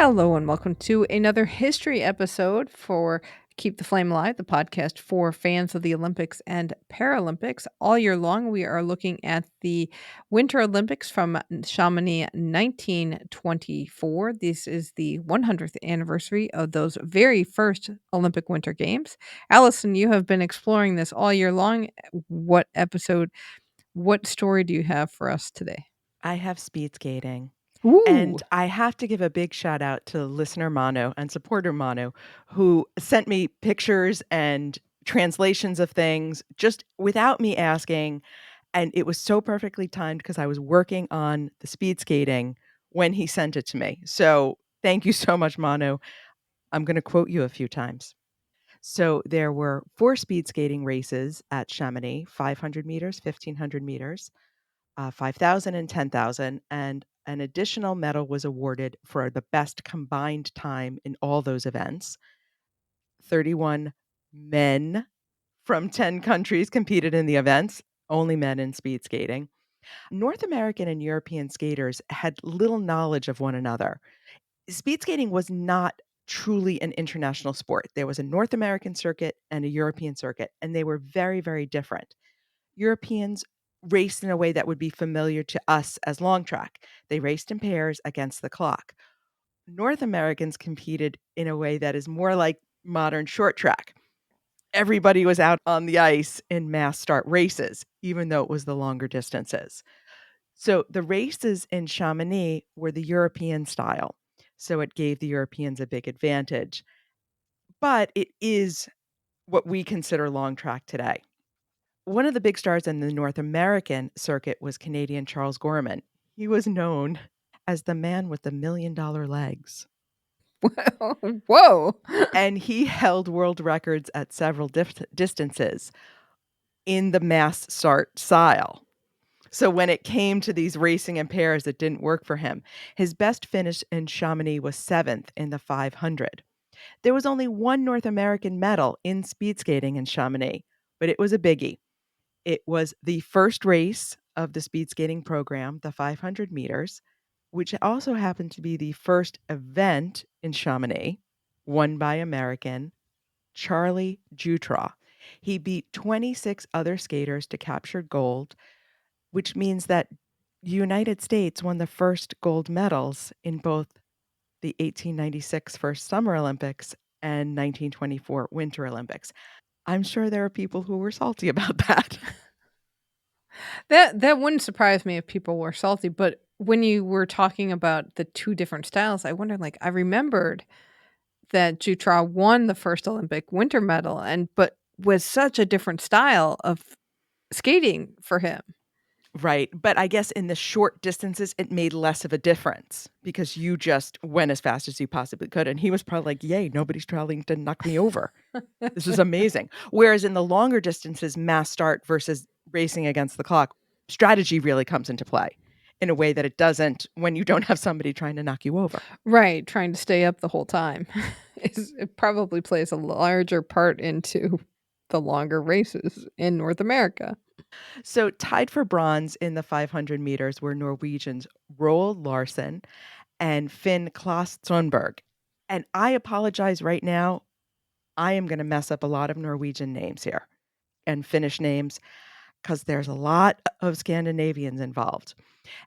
Hello and welcome to another history episode for Keep the Flame Alive, the podcast for fans of the Olympics and Paralympics. All year long, we are looking at the Winter Olympics from Chamonix 1924. This is the 100th anniversary of those very first Olympic Winter Games. Allison, you have been exploring this all year long. What story do you have for us today? I have speed skating. Ooh. And I have to give a big shout out to listener Mano and supporter Mano, who sent me pictures and translations of things just without me asking. And it was so perfectly timed because I was working on the speed skating when he sent it to me. So thank you so much, Mano. I'm going to quote you a few times. So there were four speed skating races at Chamonix: 500 meters, 1500 meters, 5,000 and 10,000, and an additional medal was awarded for the best combined time in all those events. 31 men from 10 countries competed in the events, only men in speed skating. North American and European skaters had little knowledge of one another. Speed skating was not truly an international sport. There was a North American circuit and a European circuit, and they were very, very different. Europeans raced in a way that would be familiar to us as long track. They raced in pairs against the clock. North Americans competed in a way that is more like modern short track. Everybody was out on the ice in mass start races, even though it was the longer distances. So the races in Chamonix were the European style. So it gave the Europeans a big advantage. But it is what we consider long track today. One of the big stars in the North American circuit was Canadian Charles Gorman. He was known as the man with the $1,000,000 legs, Whoa. and he held world records at several distances in the mass start style. So when it came to these racing in pairs, it didn't work for him. His best finish in Chamonix was 7th in the 500. There was only one North American medal in speed skating in Chamonix, but it was a biggie. It was the first race of the speed skating program, the 500 meters, which also happened to be the first event in Chamonix, won by American Charlie Jutra. He beat 26 other skaters to capture gold, which means that the United States won the first gold medals in both the 1896 First Summer Olympics and 1924 Winter Olympics. I'm sure there are people who were salty about that. That wouldn't surprise me if people were salty, but when you were talking about the 2 different styles, I wondered, like, I remembered that Jutra won the first Olympic winter medal but was such a different style of skating for him. Right, but I guess in the short distances, it made less of a difference because you just went as fast as you possibly could, and he was probably like, "Yay, nobody's trying to knock me over. This is amazing." Whereas in the longer distances, mass start versus racing against the clock, strategy really comes into play in a way that it doesn't when you don't have somebody trying to knock you over. Right, trying to stay up the whole time. It probably plays a larger part into the longer races in North America. So tied for bronze in the 500 meters were Norwegians Roald Larsen and Finn Klaas Thunberg. And I apologize right now, I am gonna mess up a lot of Norwegian names here and Finnish names because there's a lot of Scandinavians involved.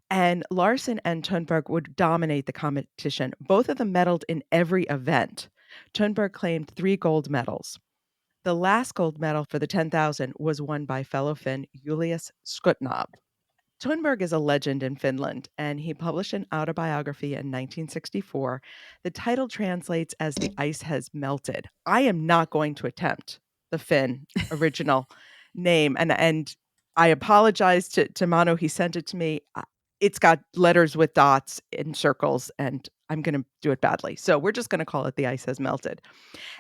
And Larsen and Thunberg would dominate the competition. Both of them medaled in every event. Thunberg claimed 3 gold medals. The last gold medal for the 10,000 was won by fellow Finn Julius Skutnab. Thunberg is a legend in Finland, and he published an autobiography in 1964. The title translates as "The Ice Has Melted." I am not going to attempt the Finn original name, and I apologize to Mano. He sent it to me. It's got letters with dots and circles, and I'm going to do it badly. So we're just going to call it "The Ice Has Melted."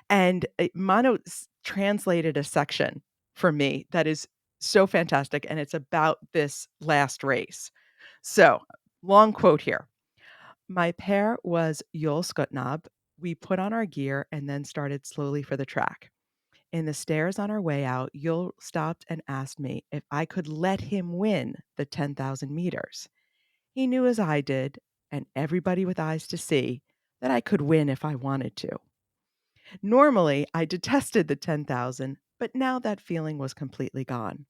And Mano translated a section for me that is so fantastic, and it's about this last race. So, long quote here. My pair was Yul Skutnab. We put on our gear and then started slowly for the track. In the stairs on our way out, Yul stopped and asked me if I could let him win the 10,000 meters. He knew as I did, and everybody with eyes to see, that I could win if I wanted to. Normally, I detested the 10,000, but now that feeling was completely gone.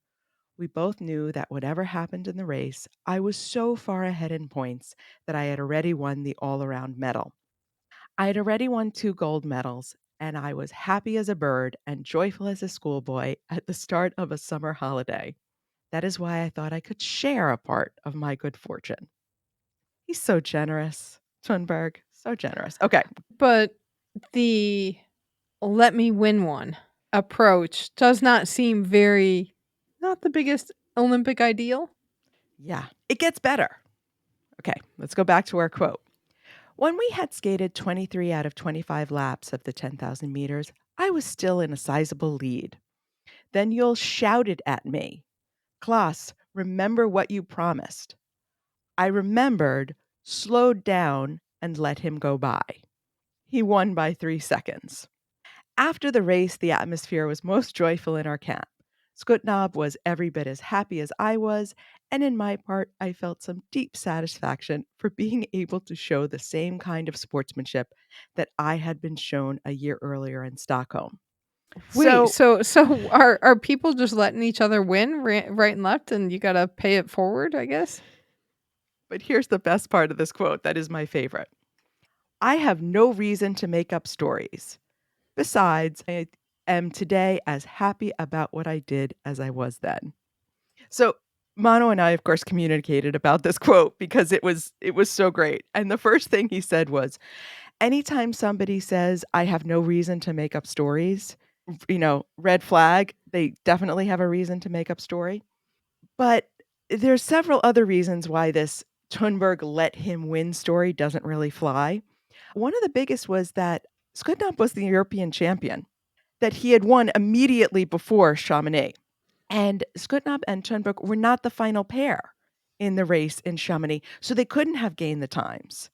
We both knew that whatever happened in the race, I was so far ahead in points that I had already won the all around medal. I had already won 2 gold medals, and I was happy as a bird and joyful as a schoolboy at the start of a summer holiday. That is why I thought I could share a part of my good fortune. He's so generous, Thunberg, so generous. Okay. But the "let me win one" approach does not seem very not the biggest Olympic ideal. Yeah, it gets better. Okay, let's go back to our quote. When we had skated 23 out of 25 laps of the 10,000 meters, I was still in a sizable lead. Then Yul shouted at me, Klaas, remember what you promised. I remembered, slowed down, and let him go by. He won by 3 seconds. After the race, the atmosphere was most joyful in our camp. Skutnab was every bit as happy as I was, and in my part, I felt some deep satisfaction for being able to show the same kind of sportsmanship that I had been shown a year earlier in Stockholm. Wait, So, so are people just letting each other win right and left, and you gotta pay it forward, I guess? but here's the best part of this quote that is my favorite. I have no reason to make up stories. Besides, I am today as happy about what I did as I was then. So Mono and I, of course, communicated about this quote because it was so great. And the first thing he said was, anytime somebody says, I have no reason to make up stories, red flag, they definitely have a reason to make up story. But there's several other reasons why this Thunberg let him win story doesn't really fly. One of the biggest was that Skudnap was the European champion that he had won immediately before Chamonix. And Skutnap and Thunberg were not the final pair in the race in Chamonix, so they couldn't have gained the times.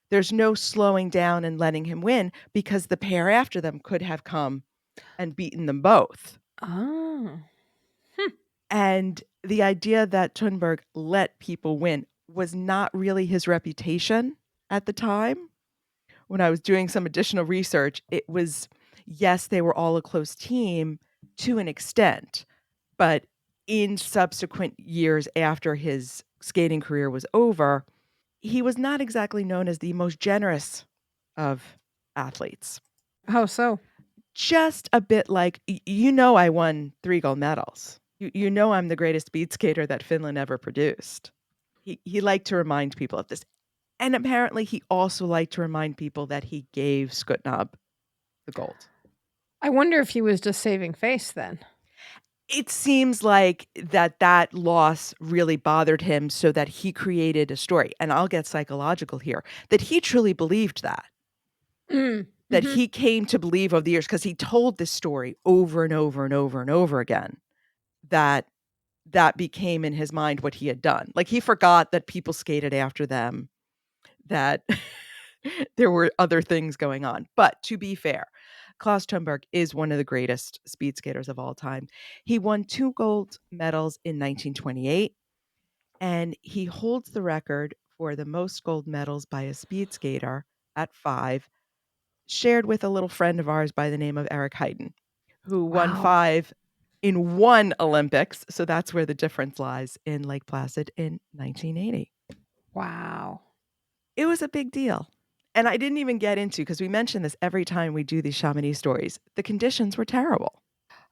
There's no slowing down and letting him win because the pair after them could have come and beaten them both. Oh. Hmm. And the idea that Thunberg let people win was not really his reputation at the time. When I was doing some additional research, it was, yes, they were all a close team to an extent, but in subsequent years after his skating career was over, he was not exactly known as the most generous of athletes. How so? Just a bit like, I won 3 gold medals. You know I'm the greatest speed skater that Finland ever produced. He liked to remind people of this. And apparently he also liked to remind people that he gave Skutnab the gold. I wonder if he was just saving face then. It seems like that loss really bothered him so that he created a story, and I'll get psychological here, that he truly believed Mm, that mhm. he came to believe over the years because he told this story over and over and over and over again, that that became in his mind what he had done. Like, he forgot that people skated after them, that there were other things going on. But to be fair, Klaus Thunberg is one of the greatest speed skaters of all time. He won 2 gold medals in 1928, and he holds the record for the most gold medals by a speed skater at 5, shared with a little friend of ours by the name of Eric Heiden, who won Wow. 5 in one Olympics. So that's where the difference lies in Lake Placid in 1980. Wow. It was a big deal. And I didn't even get into, because we mention this every time we do these Chamonix stories, the conditions were terrible.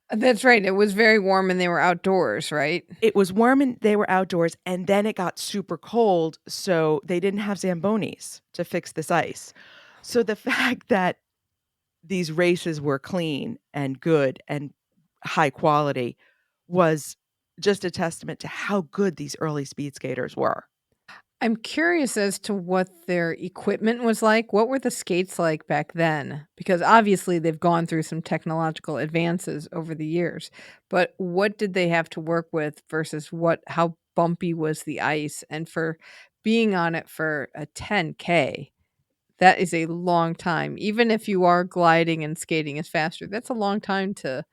That's right, it was very warm and they were outdoors, right? It was warm and they were outdoors, and then it got super cold, so they didn't have Zambonis to fix this ice. So the fact that these races were clean and good and high quality was just a testament to how good these early speed skaters were. I'm curious as to what their equipment was like. What were the skates like back then? Because obviously they've gone through some technological advances over the years. But what did they have to work with versus how bumpy was the ice? And for being on it for a 10K, that is a long time. Even if you are gliding and skating is faster, that's a long time to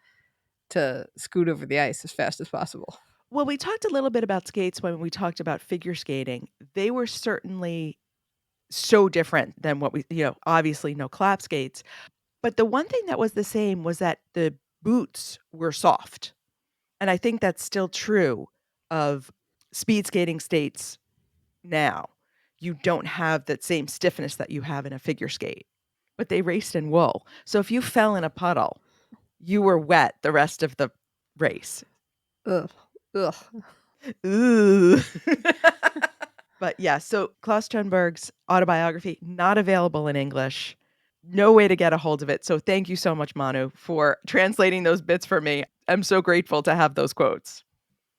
scoot over the ice as fast as possible. Well, we talked a little bit about skates when we talked about figure skating. They were certainly so different than what we, obviously no collapse skates. But the one thing that was the same was that the boots were soft. And I think that's still true of speed skating states now. You don't have that same stiffness that you have in a figure skate, but they raced in wool. So if you fell in a puddle, you were wet the rest of the race. Ugh. Ugh. Ooh. But yeah, so Klaus Schoenberg's autobiography, not available in English. No way to get a hold of it. So thank you so much, Manu, for translating those bits for me. I'm so grateful to have those quotes.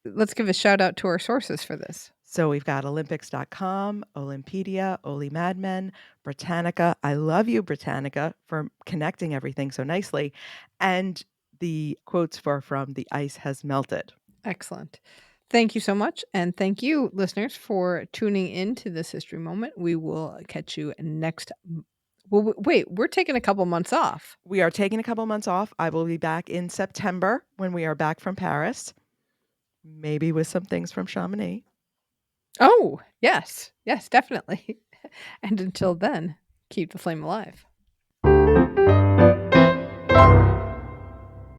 Let's give a shout out to our sources for this. So we've got Olympics.com, Olimpedia, Oli Madmen, Britannica. I love you, Britannica, for connecting everything so nicely. And the quotes were from The Ice Has Melted. Excellent. Thank you so much. And thank you, listeners, for tuning in to this history moment. We will catch you next. Well, wait, we're taking a couple months off. We are taking a couple months off. I will be back in September when we are back from Paris, maybe with some things from Chamonix. Oh, yes. Yes, definitely. And until then, keep the flame alive.